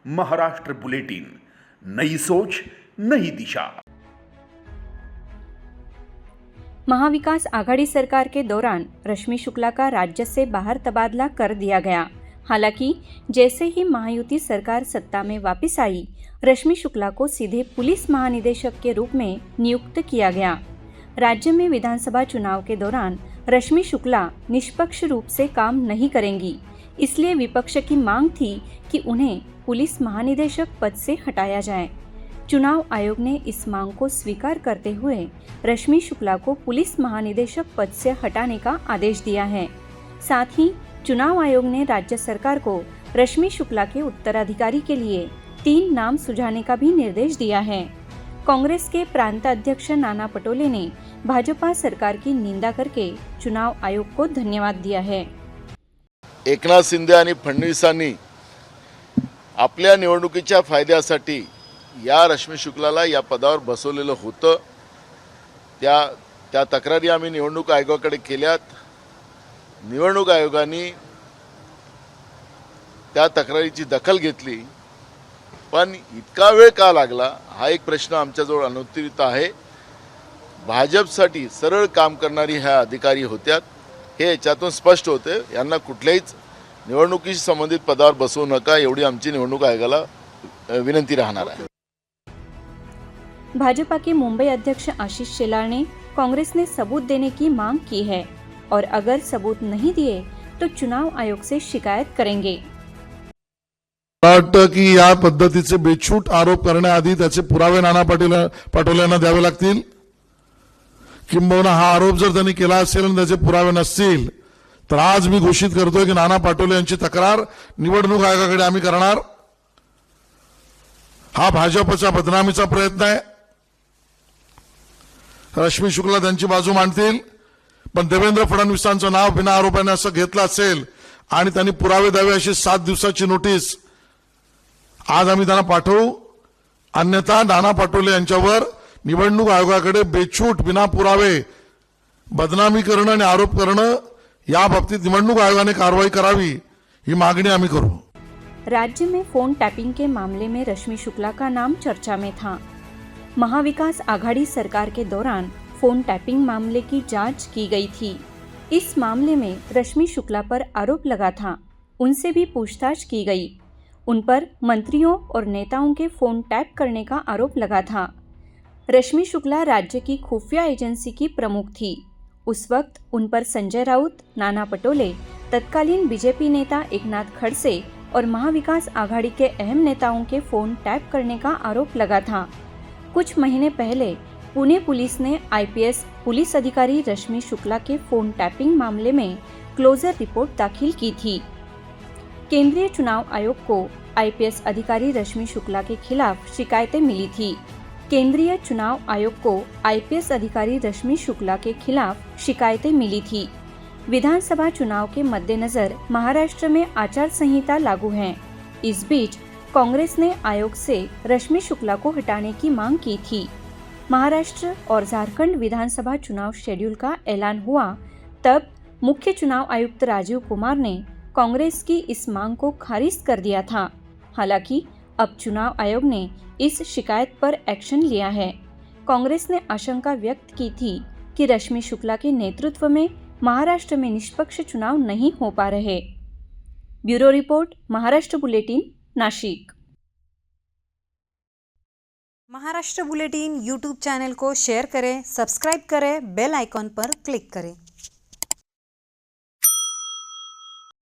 Maharashtra bulletin, नई सोच नई दिशा। महाविकास आघाड़ी सरकार के दौरान रश्मि शुक्ला का राज्य से बाहर तबादला कर दिया गया। हालांकि जैसे ही महायुति सरकार सत्ता में वापस आई, रश्मि शुक्ला को सीधे पुलिस महानिदेशक के रूप में नियुक्त किया गया। राज्य में विधानसभा चुनाव के दौरान रश्मि शुक्ला निष्पक्ष रूप से काम नहीं करेंगी, इसलिए विपक्ष की मांग थी कि उन्हें पुलिस महानिदेशक पद से हटाया जाए। चुनाव आयोग ने इस मांग को स्वीकार करते हुए रश्मि शुक्ला को पुलिस महानिदेशक पद से हटाने का आदेश दिया है। साथ ही चुनाव आयोग ने राज्य सरकार को रश्मि शुक्ला के उत्तराधिकारी के लिए 3 नाम सुझाने का भी निर्देश दिया है। कांग्रेस के प्रांत अध्यक्ष नाना पटोले ने भाजपा सरकार की निंदा करके चुनाव आयोग को धन्यवाद दिया है। एकनाथ शिंदे आणि फडणवीसांनी आपल्या निवडणुकीच्या फायद्यासाठी या रश्मि शुक्लाला या पदावर बसवलेलं होतं। त्या तक्रारी आम्ही निवडणूक आयोगाकडे केल्यात। निवडणूक आयोगाने त्या तक्रारीची दखल घेतली, पण इतका वेळ का लागला हा एक प्रश्न आमच्याजवळ अनुत्तरित आहे। भाजपसाठी सरळ काम करणारी ह्या अधिकारी होत्यात हे याच्यातून स्पष्ट होते। यांना कुठल्याच निवडणुकीशी संबंधित पदावर बसवू नका एवढी आमची निवडणूक आयोगाला विनंती राहणार आहे। भाजपा के मुंबई अध्यक्ष आशीष शेलार ने कांग्रेस ने सबूत देने की मांग की है और अगर सबूत नहीं दिए तो चुनाव आयोग से शिकायत करेंगे। वाटतं की या पद्धतीचे बेछूट आरोप करण्याआधी त्याचे पुरावे नाना पटोले यांना द्यावे लागतील। किंबहुना हा आरोप जर त्यांनी केला असेल आणि त्याचे पुरावे नसतील तर आज मी घोषित करतोय की नाना पटोले यांची तक्रार निवडणूक आयोगाकडे आम्ही करणार। हा भाजपचा बदनामीचा प्रयत्न आहे। रश्मि शुक्ला त्यांची बाजू मांडतील, पण देवेंद्र फडणवीसांचं नाव बिना आरोपाने असं घेतलं असेल आणि त्यांनी पुरावे द्यावे अशी 7 दिवसाची नोटीस आज आम्ही त्यांना पाठवू। अन्यथा नाना पटोले यांच्यावर निवडणूक आयोगाकडे बेछूट बिना पुरावे बदनामी करणं आणि आरोप करणं या बाबतीत निवडणूक आयोगाने कारवाई करावी ही मागणी आम्ही करू। राज्य में फोन टैपिंग के मामले में रश्मि शुक्ला का नाम चर्चा में था। महाविकास आघाड़ी सरकार के दौरान फोन टैपिंग मामले की जांच की गई थी। इस मामले में रश्मि शुक्ला पर आरोप लगा था, उनसे भी पूछताछ की गई। उन पर मंत्रियों और नेताओं के फोन टैप करने का आरोप लगा था। रश्मि शुक्ला राज्य की खुफिया एजेंसी की प्रमुख थी। उस वक्त उन पर संजय राउत, नाना पटोले, तत्कालीन बीजेपी नेता एकनाथ खड़से और महाविकास आघाड़ी के अहम नेताओं के फोन टैप करने का आरोप लगा था। कुछ महीने पहले पुणे पुलिस ने आईपीएस पुलिस अधिकारी रश्मि शुक्ला के फोन टैपिंग मामले में क्लोजर रिपोर्ट दाखिल की थी। केंद्रीय चुनाव आयोग को आईपीएस अधिकारी रश्मि शुक्ला के खिलाफ शिकायतें मिली थी। केंद्रीय चुनाव आयोग को आईपीएस अधिकारी रश्मि शुक्ला के खिलाफ शिकायतें मिली थी। विधानसभा चुनाव के मद्देनजर महाराष्ट्र में आचार संहिता लागू है। इस बीच कांग्रेस ने आयोग से रश्मि शुक्ला को हटाने की मांग की थी। महाराष्ट्र और झारखंड विधानसभा चुनाव शेड्यूल का ऐलान हुआ, तब मुख्य चुनाव आयुक्त राजीव कुमार ने कांग्रेस की इस मांग को खारिज कर दिया था। हालांकि अब चुनाव आयोग ने इस शिकायत पर एक्शन लिया है। कांग्रेस ने आशंका व्यक्त की थी कि रश्मि शुक्ला के नेतृत्व में महाराष्ट्र में निष्पक्ष चुनाव नहीं हो पा रहे। Bureau report, Maharashtra bulletin, Nashik. Maharashtra bulletin YouTube channel को शेयर करें, सब्सक्राइब करें, बेल आइकॉन पर क्लिक करें।